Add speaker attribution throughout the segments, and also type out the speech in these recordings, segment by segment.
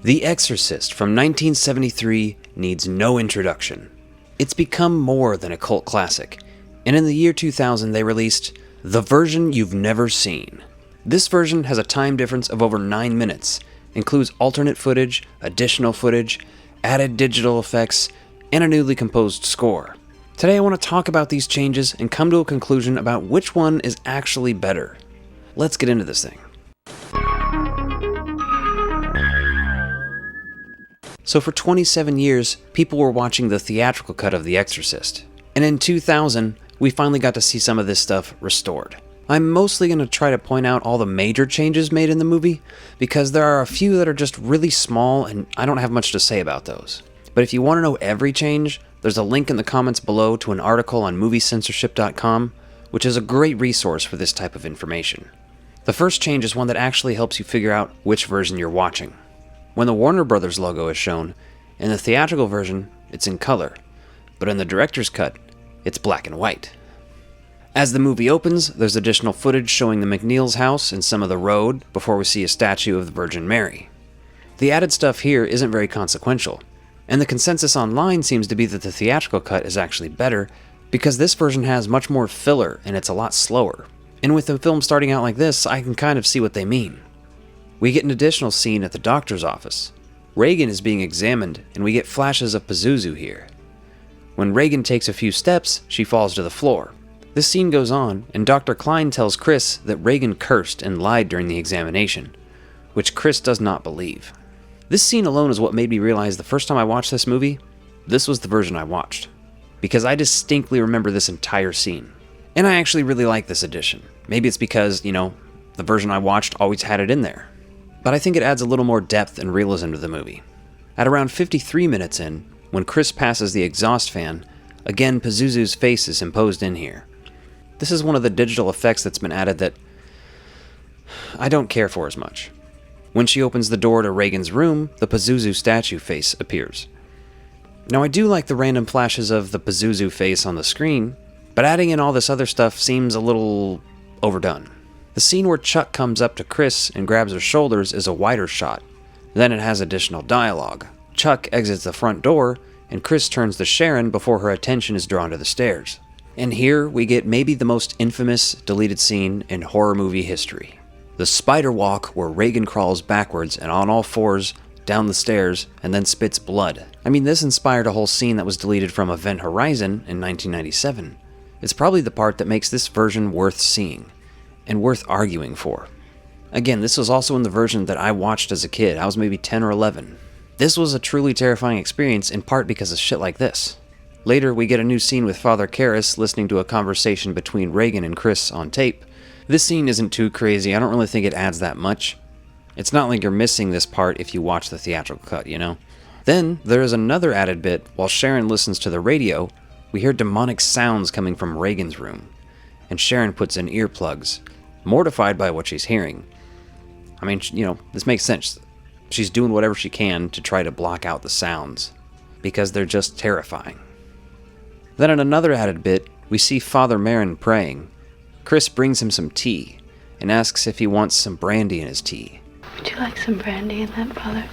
Speaker 1: The Exorcist from 1973 needs no introduction. It's become more than a cult classic, and in the year 2000 they released the version you've never seen. This version has a time difference of over 9 minutes, includes alternate footage, additional footage, added digital effects, and a newly composed score. Today I want to talk about these changes and come to a conclusion about which one is actually better. Let's get into this thing. So for 27 years, people were watching the theatrical cut of The Exorcist. And in 2000, we finally got to see some of this stuff restored. I'm mostly going to try to point out all the major changes made in the movie, because there are a few that are just really small and I don't have much to say about those. But if you want to know every change, there's a link in the comments below to an article on moviecensorship.com, which is a great resource for this type of information. The first change is one that actually helps you figure out which version you're watching. When the Warner Brothers logo is shown, in the theatrical version, it's in color, but in the director's cut, it's black and white. As the movie opens, there's additional footage showing the McNeil's house and some of the road before we see a statue of the Virgin Mary. The added stuff here isn't very consequential, and the consensus online seems to be that the theatrical cut is actually better because this version has much more filler and it's a lot slower. And with the film starting out like this, I can kind of see what they mean. We get an additional scene at the doctor's office. Regan is being examined, and we get flashes of Pazuzu here. When Regan takes a few steps, she falls to the floor. This scene goes on, and Dr. Klein tells Chris that Regan cursed and lied during the examination, which Chris does not believe. This scene alone is what made me realize the first time I watched this movie, this was the version I watched, because I distinctly remember this entire scene. And I actually really like this edition. Maybe it's because, the version I watched always had it in there. But I think it adds a little more depth and realism to the movie. At around 53 minutes in, when Chris passes the exhaust fan, again Pazuzu's face is imposed in here. This is one of the digital effects that's been added that I don't care for as much. When she opens the door to Regan's room, the Pazuzu statue face appears. Now I do like the random flashes of the Pazuzu face on the screen, but adding in all this other stuff seems a little overdone. The scene where Chuck comes up to Chris and grabs her shoulders is a wider shot. Then it has additional dialogue. Chuck exits the front door, and Chris turns to Sharon before her attention is drawn to the stairs. And here we get maybe the most infamous deleted scene in horror movie history. The spider walk where Regan crawls backwards and on all fours down the stairs and then spits blood. I mean, this inspired a whole scene that was deleted from Event Horizon in 1997. It's probably the part that makes this version worth seeing and worth arguing for. Again, this was also in the version that I watched as a kid. I was maybe 10 or 11. This was a truly terrifying experience, in part because of shit like this. Later, we get a new scene with Father Karras listening to a conversation between Regan and Chris on tape. This scene isn't too crazy. I don't really think it adds that much. It's not like you're missing this part if you watch the theatrical cut, Then, there is another added bit. While Sharon listens to the radio, we hear demonic sounds coming from Regan's room, and Sharon puts in earplugs, mortified by what she's hearing. I mean, this makes sense. She's doing whatever she can to try to block out the sounds, because they're just terrifying. Then in another added bit, we see Father Merrin praying. Chris brings him some tea, and asks if he wants some brandy in his tea.
Speaker 2: Would you like some brandy in that, Father?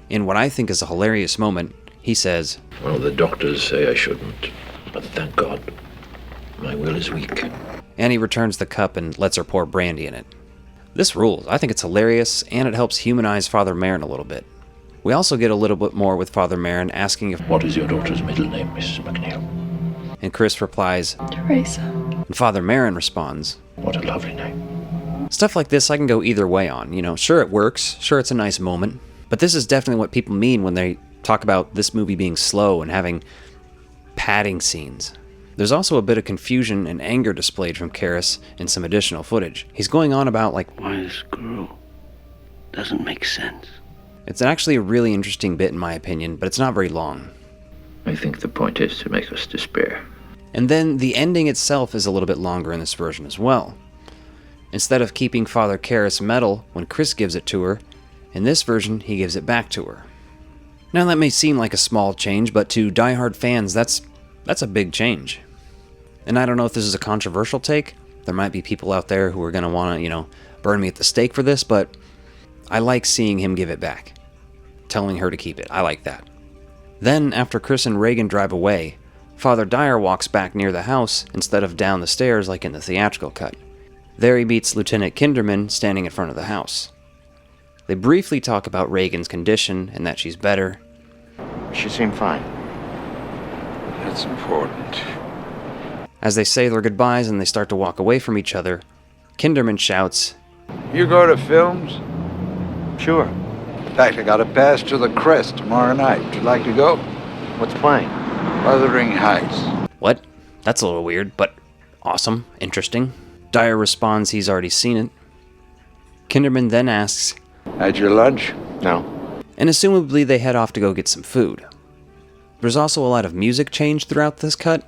Speaker 1: In what I think is a hilarious moment, he says,
Speaker 3: "Well, the doctors say I shouldn't, but thank God, my will is weak."
Speaker 1: And he returns the cup and lets her pour brandy in it. This rules. I think it's hilarious, and it helps humanize Father Merrin a little bit. We also get a little bit more with Father Merrin asking if,
Speaker 3: "What is your daughter's middle name, Mrs. McNeil?"
Speaker 1: And Chris replies,
Speaker 2: Teresa.
Speaker 1: And Father Merrin responds,
Speaker 3: "What a lovely name."
Speaker 1: Stuff like this I can go either way on. Sure it works, sure it's a nice moment, but this is definitely what people mean when they talk about this movie being slow and having padding scenes. There's also a bit of confusion and anger displayed from Karras in some additional footage. He's going on about
Speaker 4: why this girl doesn't make sense.
Speaker 1: It's actually a really interesting bit in my opinion, but it's not very long.
Speaker 3: I think the point is to make us despair.
Speaker 1: And then the ending itself is a little bit longer in this version as well. Instead of keeping Father Karras metal when Chris gives it to her, in this version he gives it back to her. Now that may seem like a small change, but to diehard fans that's a big change. And I don't know if this is a controversial take. There might be people out there who are going to want to, burn me at the stake for this, but I like seeing him give it back. telling her to keep it. I like that. Then, after Chris and Reagan drive away, Father Dyer walks back near the house instead of down the stairs like in the theatrical cut. There he meets Lieutenant Kinderman standing in front of the house. They briefly talk about Reagan's condition and that she's better.
Speaker 5: She seemed fine.
Speaker 6: That's important.
Speaker 1: As they say their goodbyes and they start to walk away from each other, Kinderman shouts,
Speaker 6: You go to films?
Speaker 5: Sure.
Speaker 6: In fact, I got a pass to the Crest tomorrow night. Would you like to go?
Speaker 5: What's playing?
Speaker 6: Wuthering Heights.
Speaker 1: What? That's a little weird, but awesome, interesting. Dyer responds he's already seen it. Kinderman then asks,
Speaker 6: Had your lunch?
Speaker 5: No.
Speaker 1: and assumably they head off to go get some food. There's also a lot of music change throughout this cut,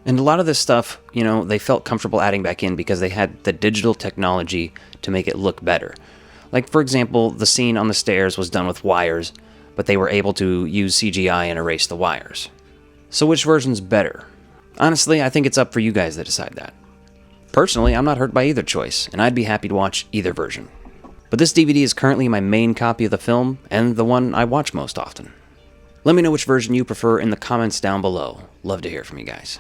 Speaker 1: and a lot of this stuff, they felt comfortable adding back in because they had the digital technology to make it look better. Like, for example, the scene on the stairs was done with wires, but they were able to use CGI and erase the wires. So which version's better? Honestly, I think it's up for you guys to decide that. Personally, I'm not hurt by either choice, and I'd be happy to watch either version. But this DVD is currently my main copy of the film, and the one I watch most often. Let me know which version you prefer in the comments down below. Love to hear from you guys.